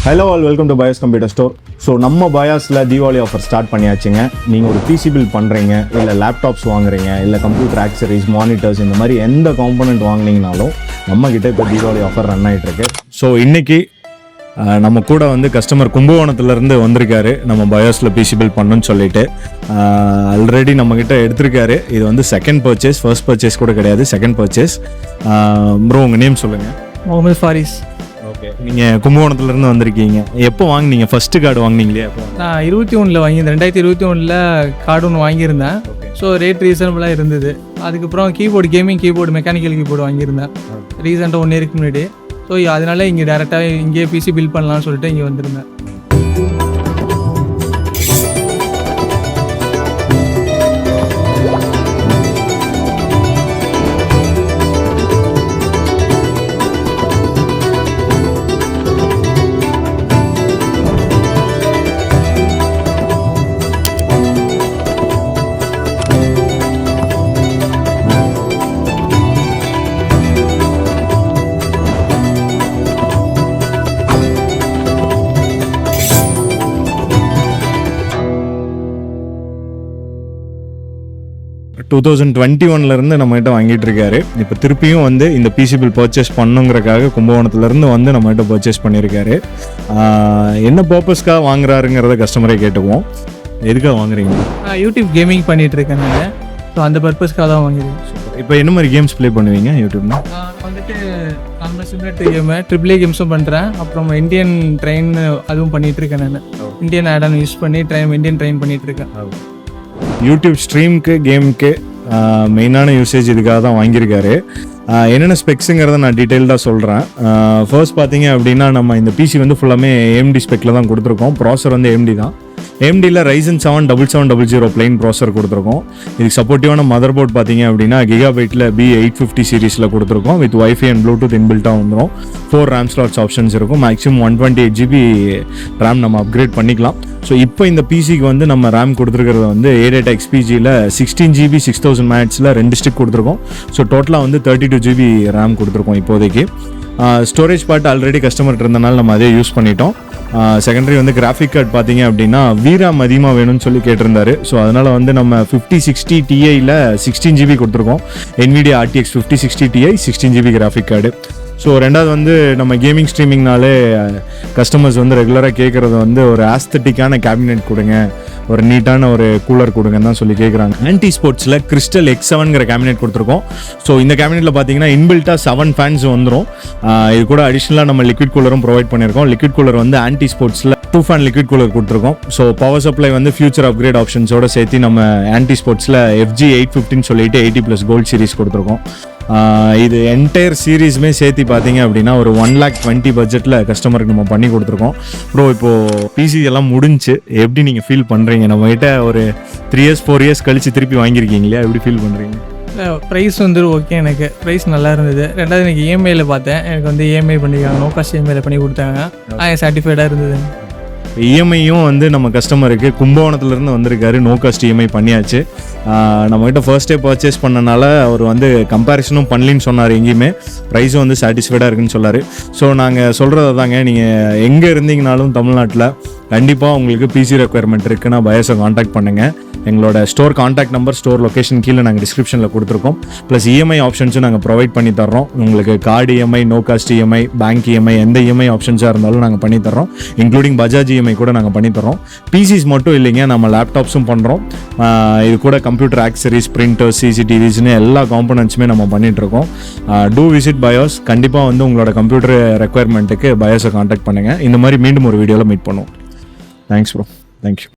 Hello all, welcome to BYOS computer store. So நம்ம BYOSல Deepavali offer start பண்ணியாச்சுங்க. நீங்கள் ஒரு PC build பண்ணுறீங்க, இல்லை லேப்டாப்ஸ் வாங்குறீங்க, இல்லை கம்ப்யூட்டர் ஆக்சரிஸ், மானிட்டர்ஸ், இந்த மாதிரி எந்த காம்பனண்ட் வாங்கினீங்கனாலும் நம்மக்கிட்ட இப்போ தீபாவளி ஆஃபர் ரன் ஆகிட்டுருக்கு. ஸோ இன்றைக்கி நம்ம கூட வந்து கஸ்டமர் கும்பகோணத்துலேருந்து வந்திருக்காரு. நம்ம BYOSல பிசி பில்ட் பண்ணணும்னு சொல்லிட்டு ஆல்ரெடி நம்மக்கிட்ட எடுத்திருக்காரு. இது வந்து செகண்ட் பர்ச்சேஸ், ஃபர்ஸ்ட் பர்ச்சேஸ் கூட கிடையாது, செகண்ட் பர்ச்சேஸ். ப்ரோ, உங்கள் நேம் சொல்லுங்கள். முகமது ஃபாரிஸ். ஓகே, நீங்கள் கும்பகோணத்துலேருந்து வந்திருக்கீங்க. எப்போ வாங்கினீங்க? ஃபஸ்ட்டு கார்டு வாங்கினீங்களே எப்போ? நான் 21 வாங்கியிருந்தேன். 2021 கார்டு ஒன்று வாங்கியிருந்தேன். ஸோ ரேட் ரீசனபுளாக இருந்தது. அதுக்கப்புறம் keyboard, gaming keyboard, mechanical keyboard வாங்கியிருந்தேன் ரீசெண்டாக 1 இயருக்கு முன்னாடி. ஸோ அதனால இங்கே டேரெக்டாக இங்கேயே பிசி பில்ட் பண்ணலாம்னு சொல்லிட்டு இங்கே வந்திருந்தேன். டூ 2021 நம்மகிட்ட வாங்கிட்டு இருக்காரு. இப்போ திருப்பியும் வந்து இந்த பிசி பில் பர்ச்சேஸ் பண்ணுங்கிறக்காக கும்பகோணத்துலேருந்து வந்து நம்மகிட்ட பர்ச்சேஸ் பண்ணியிருக்காரு. என்ன பர்பஸ்க்காக வாங்குறாருங்கிறத கஸ்டமரே கேட்டுக்குவோம். எதுக்காக வாங்குறீங்க? நான் யூடியூப் கேமிங் பண்ணிகிட்டு இருக்கேன். நான் ஸோ அந்த பர்பஸ்க்காக தான் வாங்கியிருக்கேன். இப்போ என்ன மாதிரி கேம்ஸ் ப்ளே பண்ணுவீங்க யூடியூப்னா? வந்துட்டு நம்ம சிமுலேட்டர் கேமு, AAA கேம்ஸும் பண்ணுறேன். அப்புறம் இந்தியன் ட்ரெயின் அதுவும் பண்ணிகிட்ருக்கேன். நான் இந்தியன் ஆடான் யூஸ் பண்ணி இந்தியன் ட்ரெயின் பண்ணிகிட்ருக்கேன். யூடியூப் ஸ்ட்ரீமுக்கு, கேமுக்கு மெயினான யூசேஜ் இதுக்காக தான் வாங்கியிருக்காரு. என்னென்ன ஸ்பெக்ஸுங்கிறத நான் டீட்டெயில்டாக சொல்கிறேன். ஃபர்ஸ்ட் பார்த்தீங்க அப்படின்னா, நம்ம இந்த பிசி வந்து ஃபுல்லாமே AMD ஸ்பெக்கில் தான் கொடுத்துருக்கோம். ப்ராசர் வந்து AMD தான். AMDயில் RYZEN 77700 பிளைன் ப்ராசர் கொடுத்துருக்கோம். இதுக்கு சப்போர்ட்டிவான மதர்போர்ட் பார்த்தீங்க அப்படின்னா கிகாபைட்டில் B850 சீரீஸில் கொடுத்துருக்கோம். வித் வைஃபை அண்ட் ப்ளூடூத் இன்பில்ட்டாக வந்துடும். 4 RAM ஸ்லாட்ஸ் ஆப்ஷன்ஸ் இருக்கும். மேக்ஸிமம் 128 GB RAM நம்ம அப்கிரேட் பண்ணிக்கலாம். ஸோ இப்போ இந்த பிசிக்கு வந்து நம்ம RAM கொடுத்துருக்கிறது வந்து A-Data XPGயில் 16 GB 6000 MHzல 2 ஸ்டிக் கொடுத்துருக்கோம். ஸோ டோட்டலாக வந்து 32 GB RAM கொடுத்துருக்கோம் இப்போதைக்கு. ஸ்டோரேஜ் பார்ட் ஆல்ரெடி கஸ்டமர்கிட்ட இருந்தனால நம்ம அதே யூஸ் பண்ணிட்டோம். செகண்டரி வந்து கிராஃபிக் கார்டு பார்த்தீங்க அப்படின்னா VRAM அதிகமாக வேணும்னு சொல்லி கேட்டிருந்தாரு. ஸோ அதனால் வந்து நம்ம 5060 Tiயில் 16 GB கொடுத்துருக்கோம். NVIDIA RTX 5060 Ti 16 GB graphic card. So ரெண்டாவது வந்து நம்ம கேமிங் ஸ்ட்ரீமிங்னாலே கஸ்டமர்ஸ் வந்து ரெகுலராக கேட்குறது வந்து ஒரு ஆஸ்தட்டிக்கான கேபினெட் கொடுங்க, ஒரு நீட்டான ஒரு கூலர் கொடுங்கன்னு தான் சொல்லி கேட்குறாங்க. ஆன்டி ஸ்போர்ட்ஸில் கிறிஸ்டல் X7ங்கிற கேபினெட் கொடுத்துருக்கோம். ஸோ இந்த கேபினெட்டில் பார்த்தீங்கன்னா இன்பில்ட்டாக 7 ஃபேன்ஸ் வந்துடும். இது கூட அடிஷ்னலாக நம்ம லிக்விட் கூலரும் ப்ரொவைட் பண்ணியிருக்கோம். லிக்விட் கூலர் வந்து ஆன்டி ஸ்போர்ட்ஸில் 2 ஃபேன் லிக்விட் கூலர் கொடுத்துருக்கோம். ஸோ பவர் சப்ளை வந்து ஃபியூச்சர் அப்கிரேட் ஆப்ஷன்ஸோட சேர்த்து நம்ம ஆன்டி ஸ்போர்ட்ஸில் FG 850 சொல்லிட்டு 80+ கோல்ட் சீரிஸ் கொடுத்துருக்கோம். இது என்டையர் சீரீஸுமே சேர்த்து பார்த்தீங்க அப்படின்னா ஒரு 1,20,000 பட்ஜெட்டில் கஸ்டமருக்கு நம்ம பண்ணி கொடுத்துருக்கோம். ப்ரோ, இப்போது பிசி எல்லாம் முடிஞ்சு எப்படி நீங்கள் ஃபீல் பண்ணுறீங்க? நம்மகிட்ட ஒரு 3 years 4 years கழிச்சு திருப்பி வாங்கியிருக்கீங்க இல்லையா? எப்படி ஃபீல் பண்ணுறீங்க? ப்ரைஸ் வந்து ஓகே, எனக்கு ப்ரைஸ் நல்லா இருந்தது. ரெண்டாவது எனக்கு EMIயில் பார்த்தேன். எனக்கு வந்து EMI பண்ணியிருக்காங்க, நோ காஸ்ட் EMIயில் பண்ணி கொடுத்தாங்க. சாட்டிஸ்ஃபைடாக இருந்தது. இஎம்ஐயும் வந்து நம்ம கஸ்டமருக்கு கும்பகோணத்துலேருந்து வந்திருக்காரு. நோ காஸ்ட் EMI பண்ணியாச்சு. நம்மகிட்ட ஃபர்ஸ்டே பர்ச்சேஸ் பண்ணனால அவர் வந்து கம்பேரிசனும் பண்ணலின்னு சொன்னார். எங்கேயுமே ப்ரைஸும் வந்து சாட்டிஸ்ஃபைடாக இருக்குன்னு சொன்னார். ஸோ நாங்கள் சொல்கிறது தாங்க, நீங்கள் எங்கே இருந்தீங்கனாலும் தமிழ்நாட்டில் கண்டிப்பாக உங்களுக்கு பிசி ரெக்குயர்மெண்ட் இருக்குன்னா BYOS-ஐ காண்டாக்ட் பண்ணுங்கள். எங்களோட store contact number, store location கீழே நாங்கள் டிஸ்கிரிப்ஷனில் கொடுத்துருக்கோம். ப்ளஸ் EMI ஆப்ஷன்ஸும் நாங்கள் ப்ரொவைட் பண்ணி தர்றோம். உங்களுக்கு card EMI, no cost EMI, bank EMI, எந்த EMI ஆப்ஷன்ஸாக இருந்தாலும் நாங்கள் பண்ணித்தரோம். இன்க்ளூடிங் பஜாஜ் EMI கூட நாங்கள் பண்ணித்தரோம். பிசிஸ் மட்டும் இல்லைங்க, நம்ம லேப்டாப்ஸும் பண்ணுறோம். இது கூட கம்ப்யூட்டர் ஆக்சரிஸ், பிரிண்டர்ஸ், CCTVஸ்னு எல்லா காம்பனன்ட்ஸுமே நம்ம பண்ணிகிட்ருக்கோம். Do visit BYOS. கண்டிப்பாக வந்து உங்களோட கம்ப்யூட்டர் ரெக்குயர்மெண்ட்டுக்கு BYOS-ஐ காண்டாக்ட் பண்ணுங்கள். இந்த மாதிரி மீண்டும் ஒரு வீடியோவில் மீட் பண்ணுவோம். Thanks bro. தேங்க்யூ.